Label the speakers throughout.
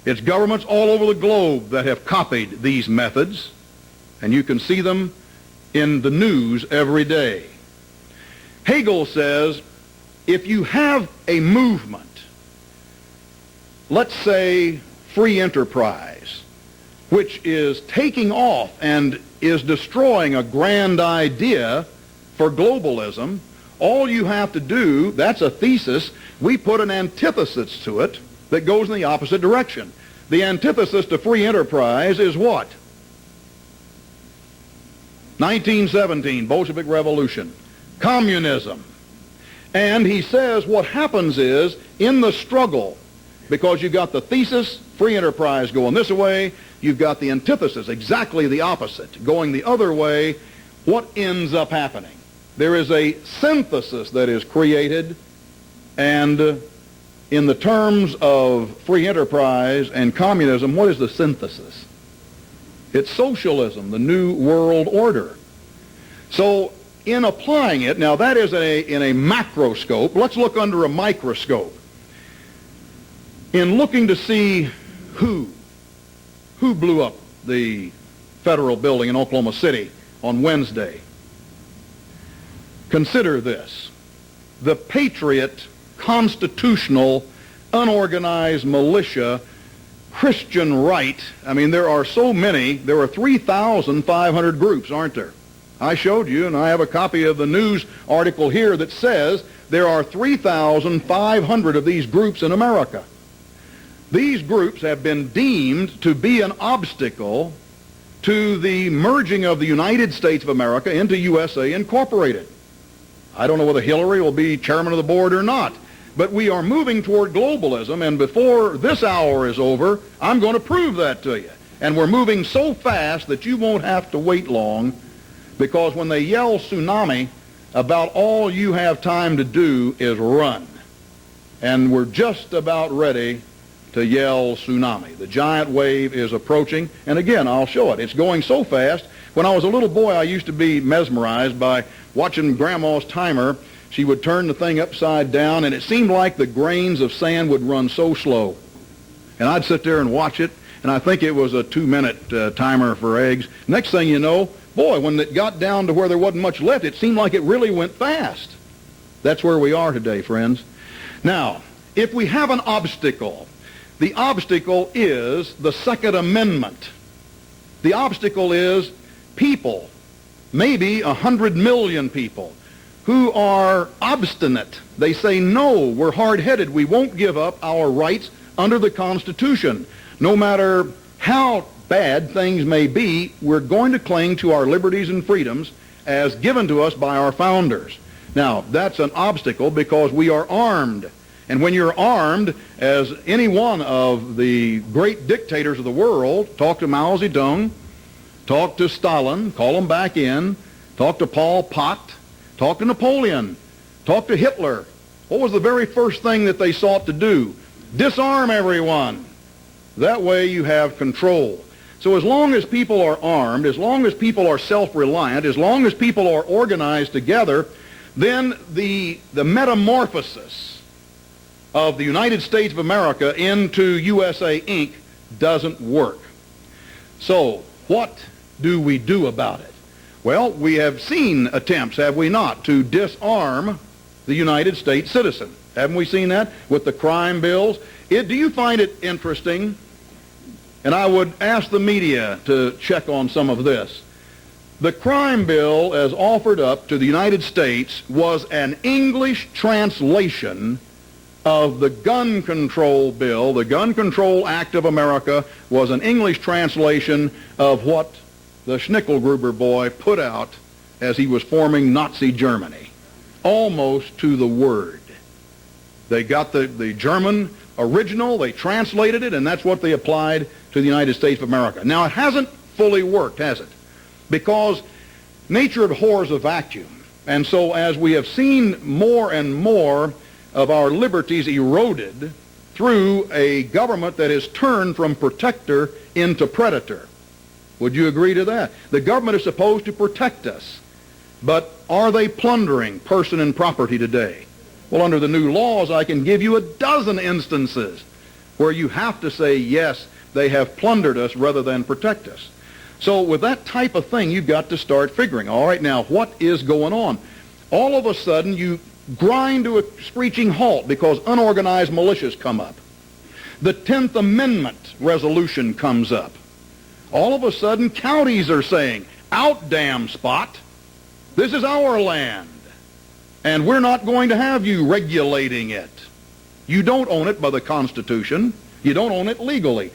Speaker 1: It's governments all over the globe that have copied these methods, and you can see them in the news every day. Hegel says, if you have a movement, let's say free enterprise, which is taking off and is destroying a grand idea for globalism, all you have to do, that's a thesis, we put an antithesis to it that goes in the opposite direction. The antithesis to free enterprise is what? 1917, Bolshevik Revolution, communism. And he says what happens is, in the struggle, because you've got the thesis, free enterprise going this way, you've got the antithesis, exactly the opposite, going the other way, what ends up happening? There is a synthesis that is created, and in the terms of free enterprise and communism, what is the synthesis? It's socialism, the New World Order. So in applying it, now that is in a macroscope. Let's look under a microscope. In looking to see who blew up the federal building in Oklahoma City on Wednesday, consider this. The patriot, constitutional, unorganized militia, Christian right. I mean, there are so many. There are 3,500 groups, aren't there? I showed you, and I have a copy of the news article here that says there are 3,500 of these groups in America. These groups have been deemed to be an obstacle to the merging of the United States of America into USA Incorporated. I don't know whether Hillary will be chairman of the board or not, but we are moving toward globalism, and before this hour is over, I'm going to prove that to you. And we're moving so fast that you won't have to wait long, because when they yell tsunami, about all you have time to do is run. And we're just about ready to yell tsunami. The giant wave is approaching, and again, I'll show it. It's going so fast. When I was a little boy, I used to be mesmerized by watching Grandma's timer. She would turn the thing upside down, and it seemed like the grains of sand would run so slow. And I'd sit there and watch it, and I think it was a 2-minute timer for eggs. Next thing you know, boy, when it got down to where there wasn't much left, it seemed like it really went fast. That's where we are today, friends. Now, if we have an obstacle, the obstacle is the Second Amendment. The obstacle is people, maybe 100 million people, who are obstinate. They say, no, we're hard-headed. We won't give up our rights under the Constitution. No matter how bad things may be, we're going to cling to our liberties and freedoms as given to us by our founders. Now, that's an obstacle because we are armed. And when you're armed, as any one of the great dictators of the world, talk to Mao Zedong, talk to Stalin, call them back in, talk to Pol Pot, talk to Napoleon, talk to Hitler. What was the very first thing that they sought to do? Disarm everyone. That way you have control. So as long as people are armed, as long as people are self-reliant, as long as people are organized together, then the metamorphosis of the United States of America into USA Inc. doesn't work. So what do we do about it? Well, we have seen attempts, have we not, to disarm the United States citizen. Haven't we seen that with the crime bills? Do you find it interesting? And I would ask the media to check on some of this. The crime bill as offered up to the United States was an English translation of the gun control bill. The Gun Control Act of America was an English translation of what the Schnickelgruber boy put out as he was forming Nazi Germany, almost to the word. They got the German original, they translated it, and that's what they applied to the United States of America. Now, it hasn't fully worked, has it? Because nature abhors a vacuum. And so as we have seen more and more of our liberties eroded through a government that has turned from protector into predator. Would you agree to that? The government is supposed to protect us, but are they plundering person and property today? Well, under the new laws, I can give you a dozen instances where you have to say, yes, they have plundered us rather than protect us. So with that type of thing, you've got to start figuring, all right, now, what is going on? All of a sudden, you grind to a screeching halt because unorganized militias come up. The 10th Amendment resolution comes up. All of a sudden, counties are saying, out, damn spot. This is our land, and we're not going to have you regulating it. You don't own it by the Constitution. You don't own it legally.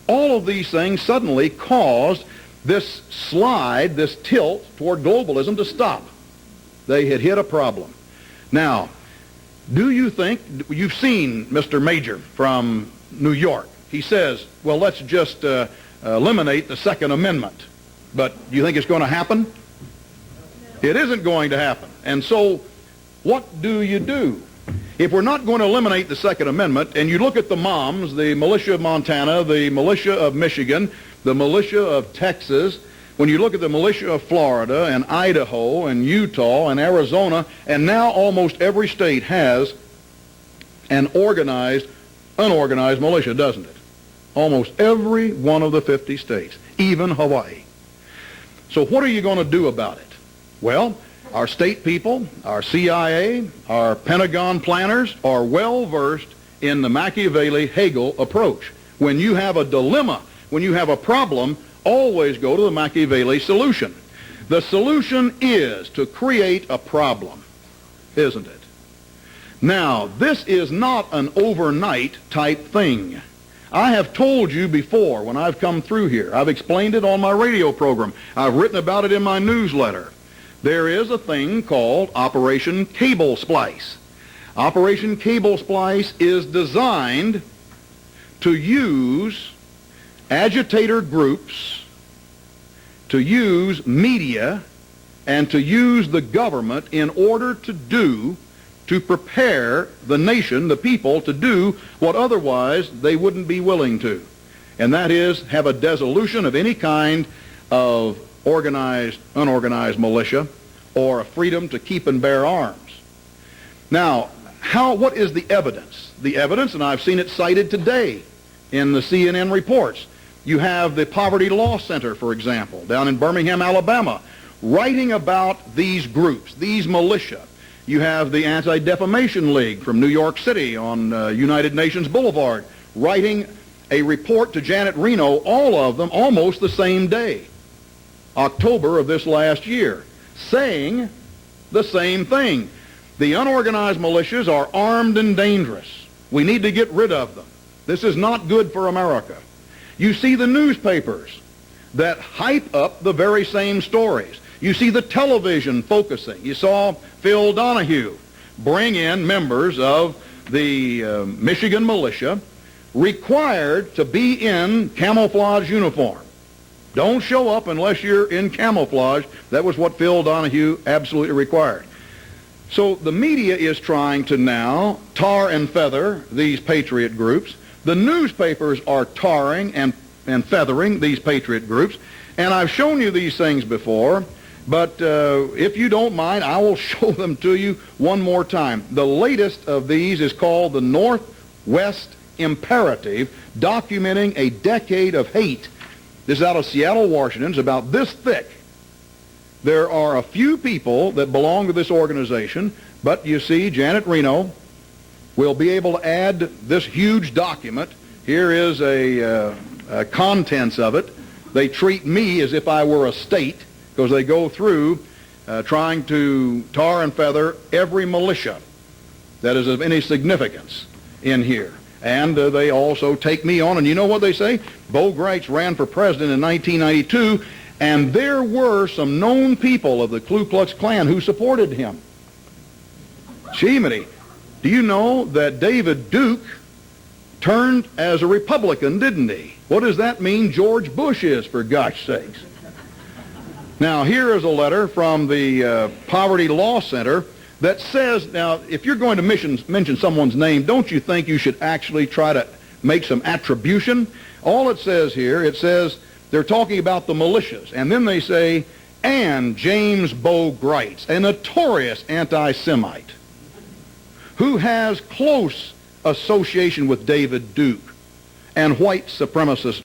Speaker 1: All of these things suddenly caused this slide, this tilt toward globalism to stop. They had hit a problem. Now, do you think, you've seen Mr. Major from New York. He says, well, let's just eliminate the Second Amendment. But do you think it's going to happen? It isn't going to happen. And so what do you do? If we're not going to eliminate the Second Amendment, and you look at the MOMs, the militia of Montana, the militia of Michigan, the militia of Texas, when you look at the militia of Florida and Idaho and Utah and Arizona, and now almost every state has an organized, unorganized militia, doesn't it? Almost every one of the 50 states, even Hawaii. So what are you going to do about it? Well, our state people, our CIA, our Pentagon planners are well versed in the Machiavelli-Hegel approach. When you have a dilemma, when you have a problem, always go to the Machiavelli solution. The solution is to create a problem, isn't it? Now, this is not an overnight type thing. I have told you before when I've come through here. I've explained it on my radio program. I've written about it in my newsletter. There is a thing called Operation Cable Splice. Operation Cable Splice is designed to use agitator groups, to use media, and to use the government in order to prepare the nation, the people, to do what otherwise they wouldn't be willing to. And that is have a dissolution of any kind of organized, unorganized militia, or a freedom to keep and bear arms. Now, what is the evidence? The evidence, and I've seen it cited today in the CNN reports. You have the Poverty Law Center, for example, down in Birmingham, Alabama, writing about these groups, these militia. You have the Anti-Defamation League from New York City on United Nations Boulevard, writing a report to Janet Reno, all of them almost the same day, October of this last year, saying the same thing. The unorganized militias are armed and dangerous. We need to get rid of them. This is not good for America. You see the newspapers that hype up the very same stories. You see the television focusing. You saw Phil Donahue bring in members of the Michigan militia required to be in camouflage uniform. Don't show up unless you're in camouflage. That was what Phil Donahue absolutely required. So the media is trying to now tar and feather these patriot groups. The newspapers are tarring and feathering these patriot groups. And I've shown you these things before, but if you don't mind, I will show them to you one more time. The latest of these is called the Northwest Imperative, documenting a decade of hate. This is out of Seattle, Washington. It's about this thick. There are a few people that belong to this organization, but you see, Janet Reno will be able to add this huge document. Here is a contents of it. They treat me as if I were a state because they go through trying to tar and feather every militia that is of any significance in here. And they also take me on. And you know what they say? Bo Gritz ran for president in 1992, and there were some known people of the Ku Klux Klan who supported him. Jiminy, do you know that David Duke turned as a Republican, didn't he? What does that mean George Bush is, for gosh sakes? Now, here is a letter from the Poverty Law Center that says, now, if you're going to mention someone's name, don't you think you should actually try to make some attribution? All it says here, it says they're talking about the militias, and then they say, and James Bo Gritz, a notorious anti-Semite, who has close association with David Duke. and white supremacist